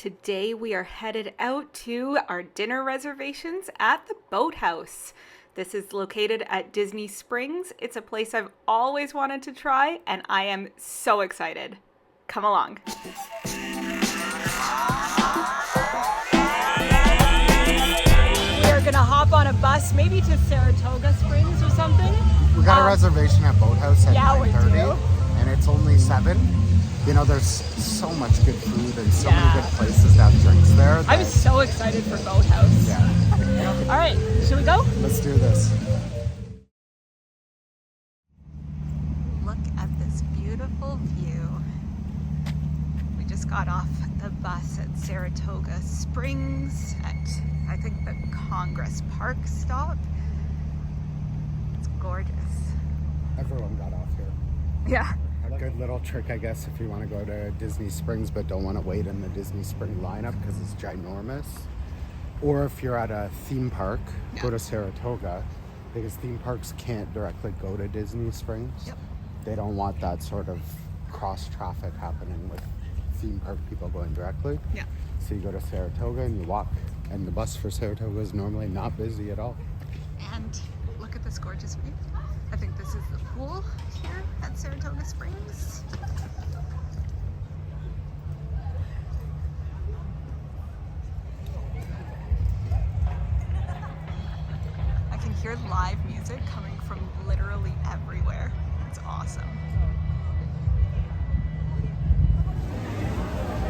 Today we are headed out to our dinner reservations at the Boathouse. This is located at Disney Springs. It's a place I've always wanted to try, and I am so excited. Come along. We are gonna hop on a bus, maybe to Saratoga Springs or something. We got a reservation at Boathouse at 9:30, and it's only 7. You know, there's so much good food and so many good places to have drinks there. I'm so excited for Boathouse. Yeah. All right, should we go? Let's do this. Look at this beautiful view. We just got off the bus at Saratoga Springs at, I think, the Congress Park stop. It's gorgeous. Everyone got off here. Yeah. A good little trick, I guess, if you want to go to Disney Springs but don't want to wait in the Disney Spring lineup because it's ginormous. Or if you're at a theme park, go to Saratoga, because theme parks can't directly go to Disney Springs. Yep. They don't want that sort of cross traffic happening with theme park people going directly. Yeah. So you go to Saratoga and you walk, and the bus for Saratoga is normally not busy at all. And look at this gorgeous view. I think this is the pool here at Saratoga Springs. I can hear live music coming from literally everywhere. It's awesome.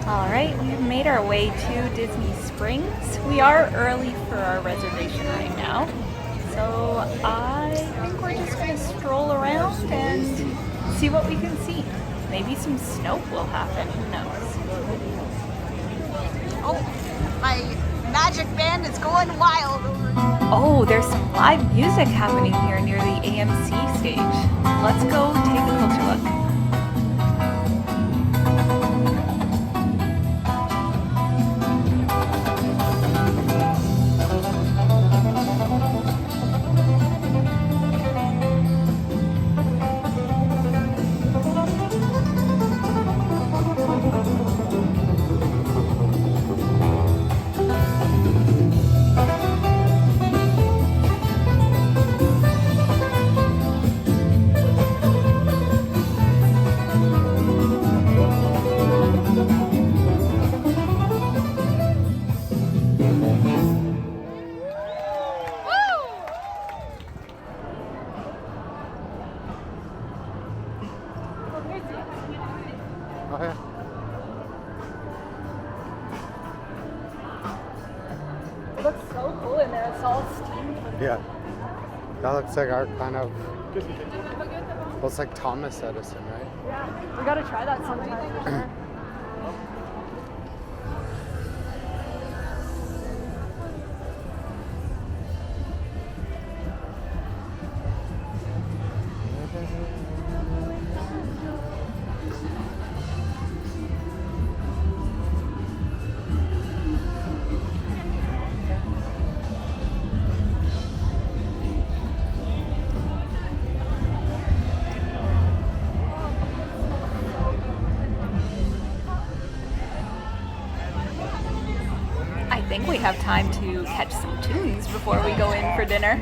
All right, we've made our way to Disney Springs. We are early for our reservation right now. So I think we're just going to stroll around and see what we can see. Maybe some snow will happen, who knows? Oh, my magic band is going wild over here. Oh, there's some live music happening here near the AMC stage. Let's go take a closer look. Oh, yeah. It looks so cool in there. It's all steamed. Yeah. That looks like our kind of, looks like Thomas Edison, right? Yeah, we gotta try that sometime for sure. I think we have time to catch some tunes before we go in for dinner.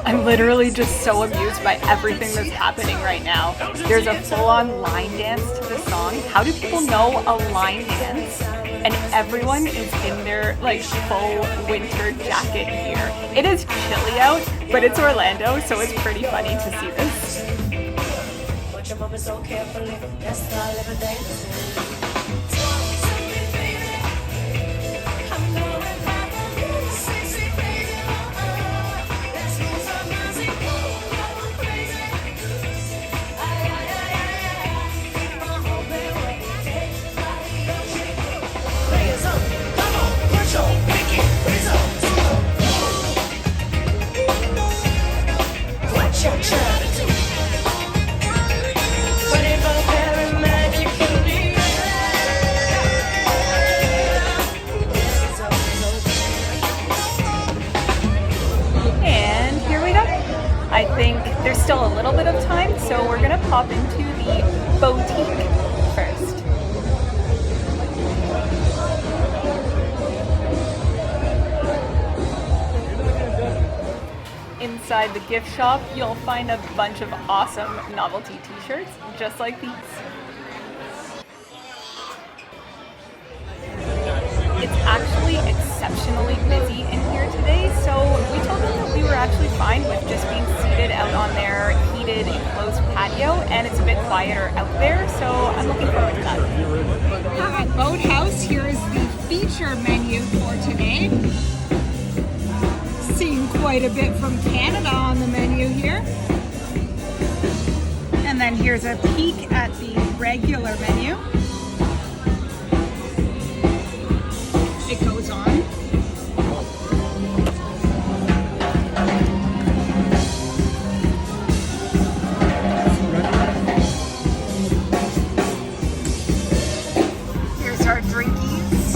I'm literally just so amused by everything that's happening right now. There's a full-on line dance to the song. How do people know a line dance? And everyone is in their like full winter jacket gear. It is chilly out, but it's Orlando, so it's pretty funny to see this. pop into the Boatique first. Inside the gift shop, you'll find a bunch of awesome novelty t-shirts, just like these. It's actually exceptionally busy in here today, so we told them that we were actually fine with just being seated out on their heated enclosed patio, and it's a bit quieter out there, so I'm looking forward to that. At Boathouse, here is the feature menu for today. Seeing quite a bit from Canada on the menu here. And then here's a peek at the regular menu. It goes on. Here's our drinkies.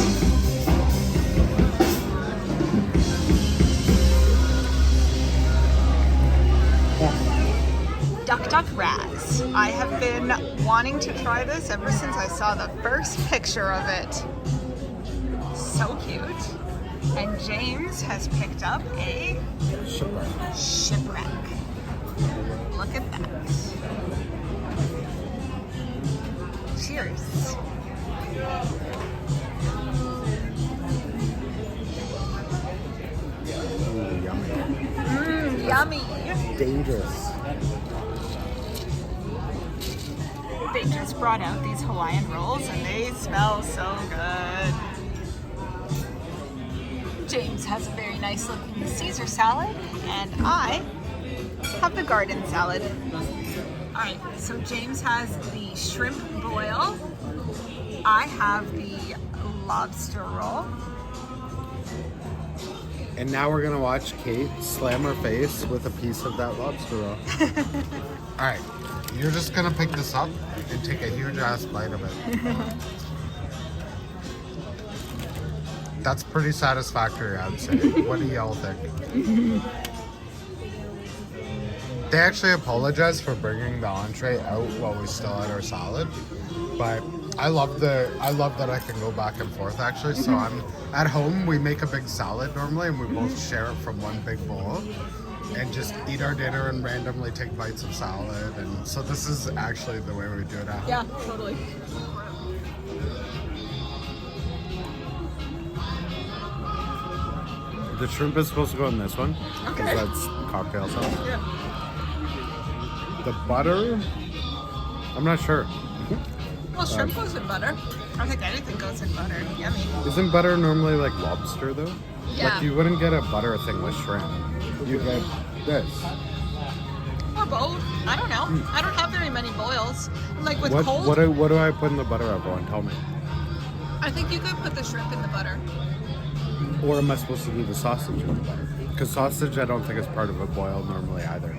Duck Duck Razz. I have been wanting to try this ever since I saw the first picture of it. So cute. And James has picked up a shipwreck. Look at that. Cheers. Ooh, yummy. Yummy. Dangerous. They just brought out these Hawaiian rolls and they smell so good. James has a very nice looking Caesar salad and I have the garden salad. Alright, so James has the shrimp boil. I have the lobster roll. And now we're gonna watch Kate slam her face with a piece of that lobster roll. All right, you're just gonna pick this up and take a huge ass bite of it. That's pretty satisfactory, I'd say. What do y'all think? They actually apologized for bringing the entree out while we still had our salad, but I love that I can go back and forth actually. So I'm at home. We make a big salad normally, and we both share it from one big bowl, and just eat our dinner and randomly take bites of salad. And so this is actually the way we do it at home. Yeah, totally. The shrimp is supposed to go in this one. Okay. Because that's cocktail sauce. Yeah. The butter, I'm not sure. Well, shrimp goes in butter. I think anything goes in butter. Yummy. Isn't butter normally like lobster though? Yeah. Like you wouldn't get a butter thing with shrimp. You get this. Or both. I don't know. I don't have very many boils. Like with What cold, what do I put in the butter, everyone? Tell me. I think you could put the shrimp in the butter. Or am I supposed to do the sausage in the butter? Because sausage I don't think is part of a boil normally either.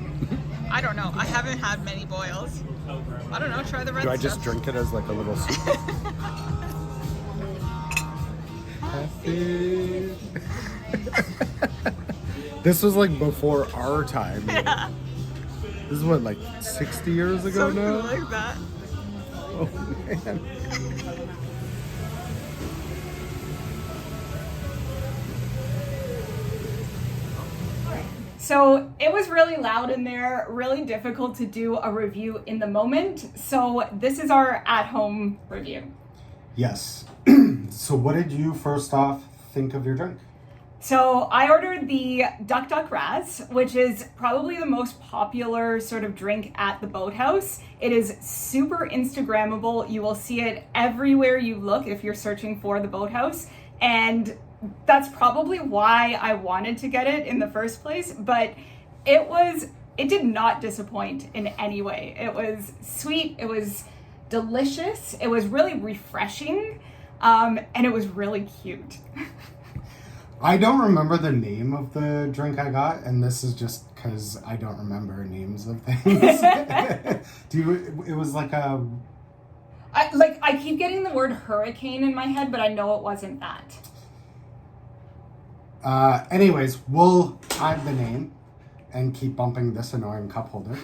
I don't know. I haven't had many boils. I don't know. Try the red Do I stuff. just drink it as like a little soup? Happy. This was like before our time. Yeah. This is what, like 60 years ago Something now? like that. Oh man. So it was really loud in there, really difficult to do a review in the moment. So this is our at-home review. Yes. So what did you first off think of your drink? So I ordered the Duck Duck Razz, which is probably the most popular sort of drink at the Boathouse. It is super Instagrammable. You will see it everywhere you look if you're searching for the Boathouse. And that's probably why I wanted to get it in the first place. But it did not disappoint in any way. It was sweet. It was delicious. It was really refreshing. And it was really cute. I don't remember the name of the drink I got, and this is just because I don't remember names of things. It was like a... I keep getting the word hurricane in my head, but I know it wasn't that. Anyways, we'll add the name and keep bumping this annoying cup holder.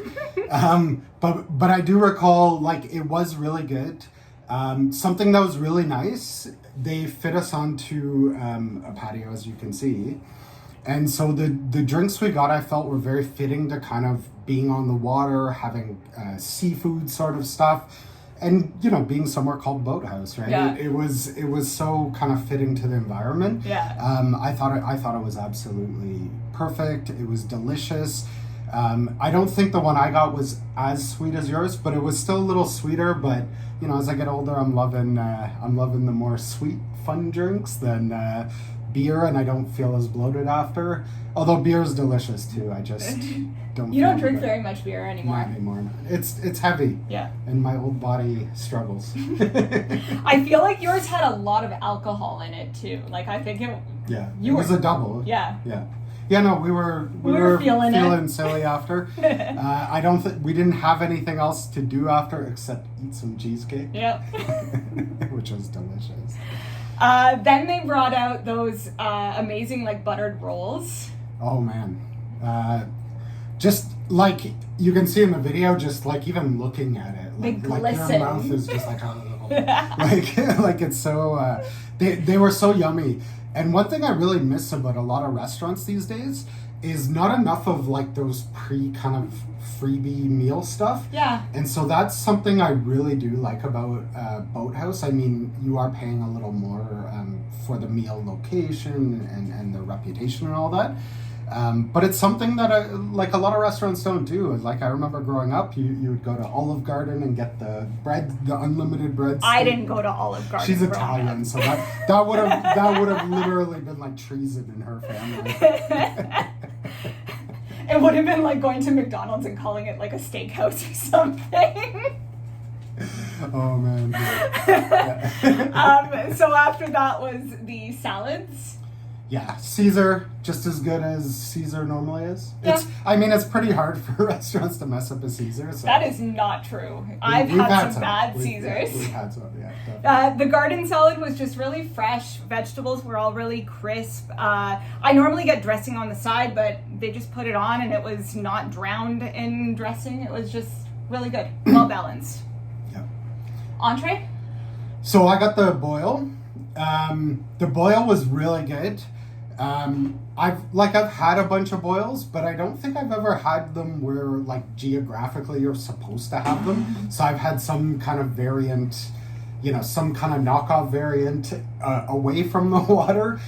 But I do recall, like, it was really good. Something that was really nice, they fit us onto a patio, as you can see. And so the drinks we got, I felt, were very fitting to kind of being on the water, having seafood sort of stuff, and, you know, being somewhere called Boathouse, right? Yeah. It was so kind of fitting to the environment. Yeah. I thought it was absolutely perfect. It was delicious. I don't think the one I got was as sweet as yours, but it was still a little sweeter. But, you know, as I get older, I'm loving the more sweet, fun drinks than beer, and I don't feel as bloated after. Although beer is delicious too. I just don't. You don't drink very much beer anymore. Not anymore. It's heavy. Yeah. And my old body struggles. I feel like yours had a lot of alcohol in it too. Like, I think it. Yeah. You it was a double. Yeah. Yeah. Yeah, no, we were feeling silly after. I don't think we didn't have anything else to do after except eat some cheesecake. Yep. Which was delicious. Then they brought out those amazing, like, buttered rolls. Oh man, just like you can see in the video, just like even looking at it, like glisten. Your mouth is just like, oh, like it's so. They were so yummy. And one thing I really miss about a lot of restaurants these days is not enough of like those kind of freebie meal stuff. Yeah. And so that's something I really do like about Boathouse. I mean, you are paying a little more for the meal location and the reputation and all that. But it's something that like a lot of restaurants don't do. Like, I remember growing up, you would go to Olive Garden and get the unlimited bread. I didn't go to Olive Garden. She's Italian, so that would have literally been like treason in her family. It would have been like going to McDonald's and calling it like a steakhouse or something. Oh man. Yeah. So after that was the salads. Yeah, Caesar, just as good as Caesar normally is. Yeah. It's pretty hard for restaurants to mess up a Caesar. So. That is not true. I've We've had some bad Caesars. We've had some, yeah. The garden salad was just really fresh. Vegetables were all really crisp. I normally get dressing on the side, but they just put it on and it was not drowned in dressing. It was just really good. Well balanced. Yeah. Entree? So I got the boil. The boil was really good. I've had a bunch of boils, but I don't think I've ever had them where like geographically you're supposed to have them. So I've had some kind of variant, some kind of knockoff variant away from the water.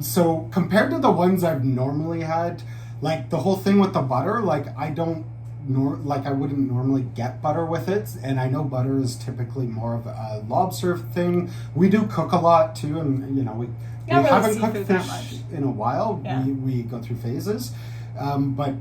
So compared to the ones I've normally had, like the whole thing with the butter, like I wouldn't normally get butter with it, and I know butter is typically more of a lobster thing. We do cook a lot too, and we haven't cooked fish in a while. Yeah. We go through phases, but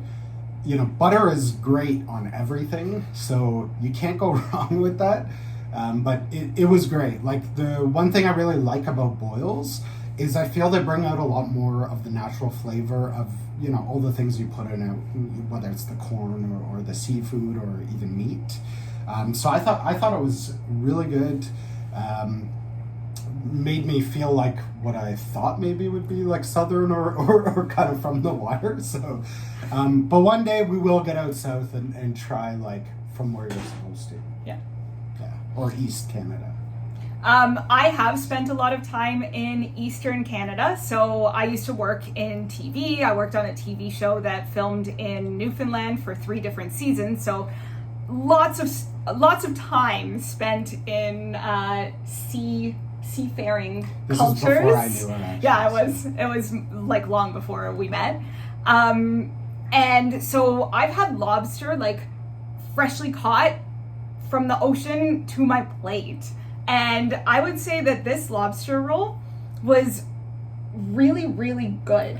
butter is great on everything, so you can't go wrong with that. But it was great. Like, the one thing I really like about boils is I feel they bring out a lot more of the natural flavor of all the things you put in it, whether it's the corn or the seafood or even meat. So I thought it was really good. Made me feel like what I thought maybe would be like southern or kind of from the water. So, but one day we will get out south and try like from where you're supposed to. Yeah. Yeah. Or East Canada. I have spent a lot of time in Eastern Canada. So I used to work in TV. I worked on a TV show that filmed in Newfoundland for 3 different seasons. So lots of time spent in seafaring cultures. This is before I knew her, actually. Yeah, it was like long before we met. And so I've had lobster like freshly caught from the ocean to my plate. And I would say that this lobster roll was really, really good.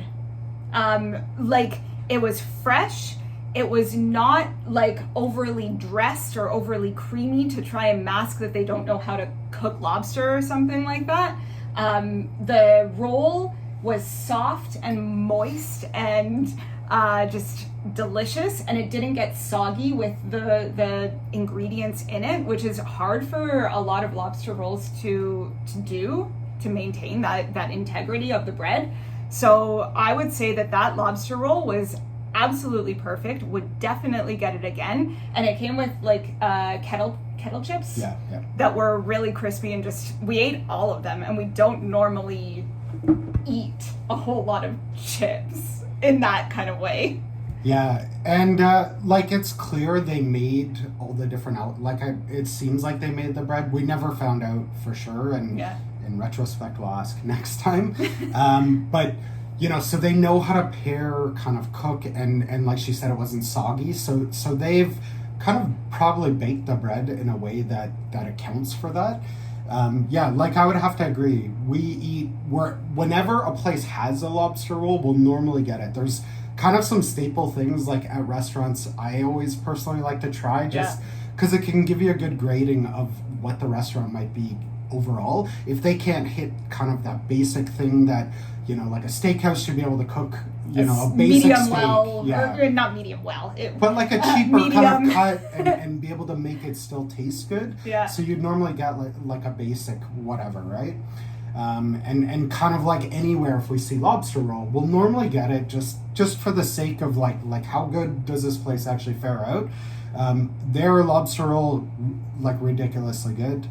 Like, it was fresh. It was not like overly dressed or overly creamy to try and mask that they don't know how to cook lobster or something like that. The roll was soft and moist and just delicious, and it didn't get soggy with the ingredients in it, which is hard for a lot of lobster rolls to maintain that integrity of the bread. So I would say that lobster roll was absolutely perfect. Would definitely get it again. And it came with like kettle chips. Yeah. That were really crispy, and just we ate all of them, and we don't normally eat a whole lot of chips in that kind of way. Yeah, and like it's clear they made all the different it seems like they made the bread. We never found out for sure, and in retrospect we'll ask next time. But you know, so they know how to pair, kind of cook, and like she said, it wasn't soggy. So they've kind of probably baked the bread in a way that accounts for that. Like I would have to agree. Whenever a place has a lobster roll, we'll normally get it. There's kind of some staple things like at restaurants I always personally like to try, just because it can give you a good grading of what the restaurant might be overall. If they can't hit kind of that basic thing that, you know, like a steakhouse should be able to cook, you know, a basic medium steak. Well, or not medium well. But like a cheaper kind of cut and be able to make it still taste good. Yeah. So you'd normally get like a basic whatever, right? And kind of like anywhere, if we see lobster roll, we'll normally get it just for the sake of like how good does this place actually fare out. Their lobster roll, like ridiculously good.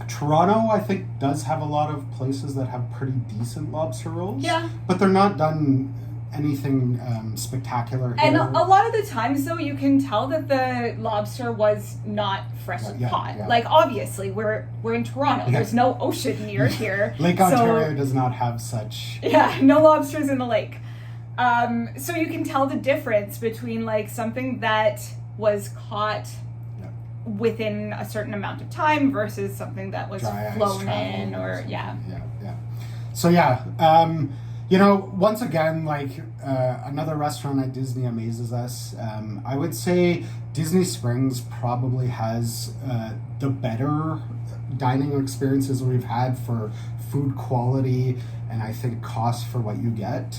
Toronto, I think, does have a lot of places that have pretty decent lobster rolls. Yeah. But they're not done anything spectacular here. And a lot of the times, though, you can tell that the lobster was not freshly caught. Yeah. Like, obviously, we're in Toronto. There's no ocean near here. Lake Ontario does not have such... Yeah, no lobsters in the lake. So you can tell the difference between, like, something that was caught within a certain amount of time versus something that was flown in or So you know, once again, like another restaurant at Disney amazes us. I would say Disney Springs probably has the better dining experiences we've had for food quality and I think cost for what you get,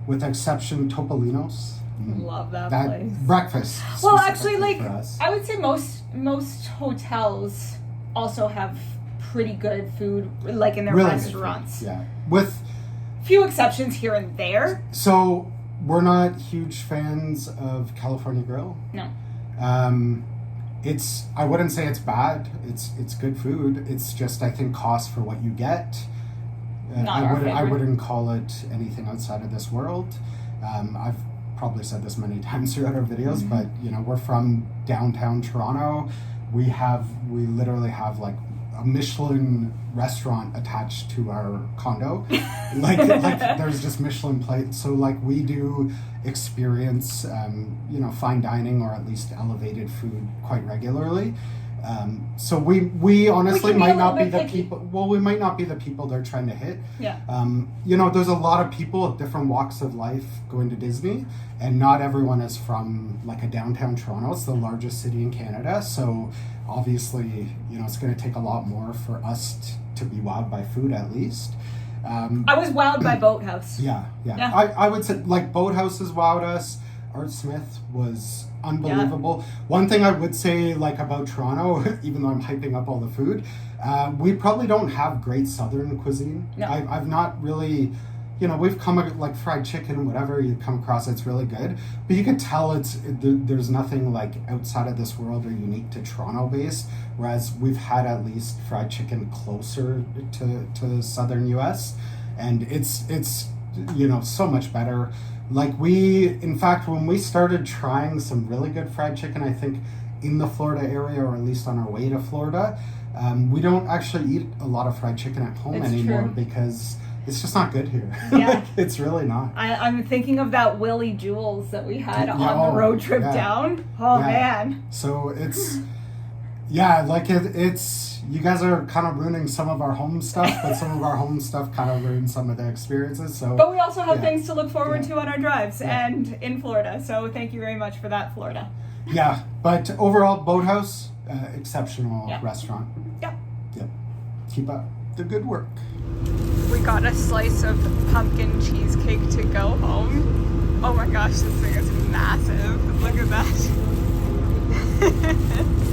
with exception Topolino's. Love that place. Breakfast. Well, actually, like, I would say most hotels also have pretty good food, like in their really restaurants. Yeah, with few exceptions here and there. So we're not huge fans of California Grill. No. I wouldn't say it's bad. It's good food. It's just, I think, cost for what you get. I wouldn't call it anything outside of this world. I've probably said this many times throughout our videos, but you know, we're from downtown Toronto. We literally have like a Michelin restaurant attached to our condo. like there's just Michelin plates. So like we do experience you know, fine dining or at least elevated food quite regularly. So we honestly might not be the people. Well, we might not be the people they're trying to hit. Yeah. You know, there's a lot of people of different walks of life going to Disney, and not everyone is from like a downtown Toronto. It's the largest city in Canada, so obviously, you know, it's going to take a lot more for us to be wowed by food, at least. I was wowed by Boathouse. Yeah. I would say like Boathouse has wowed us. Art Smith was unbelievable. Yeah. One thing I would say like about Toronto, even though I'm hyping up all the food, we probably don't have great Southern cuisine. No. I've not really, you know, we've come like fried chicken, whatever you come across, it's really good. But you can tell there's nothing like outside of this world or unique to Toronto based, whereas we've had at least fried chicken closer to Southern US. And it's you know, so much better. Like in fact, when we started trying some really good fried chicken, I think in the Florida area, or at least on our way to Florida, we don't actually eat a lot of fried chicken at home anymore because it's just not good here. Yeah. It's really not. I'm thinking of that Willie Jules that we had on the road trip down. Oh, man. So it's, it's, you guys are kind of ruining some of our home stuff, but some of our home stuff kind of ruins some of the experiences. So, but we also have things to look forward to on our drives and in Florida. So thank you very much for that, Florida. Yeah, but overall, Boathouse, exceptional restaurant. Yeah. Yep. Keep up the good work. We got a slice of pumpkin cheesecake to go home. Oh my gosh, this thing is massive. Look at that.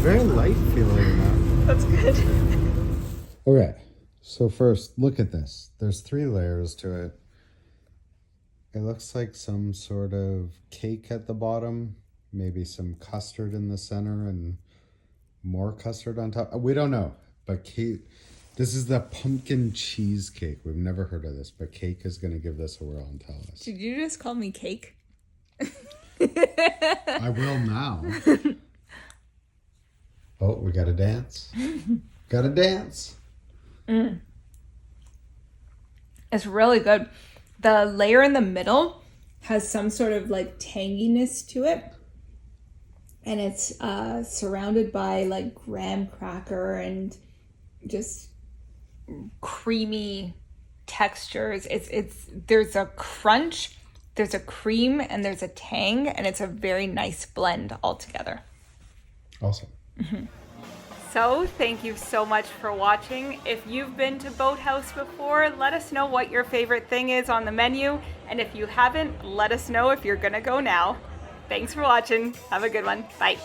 Very light feeling now. That's good. Okay, so first, look at this. There's 3 layers to it. It looks like some sort of cake at the bottom, maybe some custard in the center and more custard on top. We don't know, but Kate, this is the pumpkin cheesecake. We've never heard of this, but Kate is going to give this a whirl and tell us. Did you just call me cake? I will now. Oh, we got to dance. Got to dance. It's really good. The layer in the middle has some sort of like tanginess to it. And it's surrounded by like graham cracker and just creamy textures. It's there's a crunch, there's a cream, and there's a tang, and it's a very nice blend altogether. Awesome. So, thank you so much for watching. If you've been to Boathouse before, let us know what your favorite thing is on the menu. And if you haven't, let us know if you're gonna go now. Thanks for watching. Have a good one. Bye.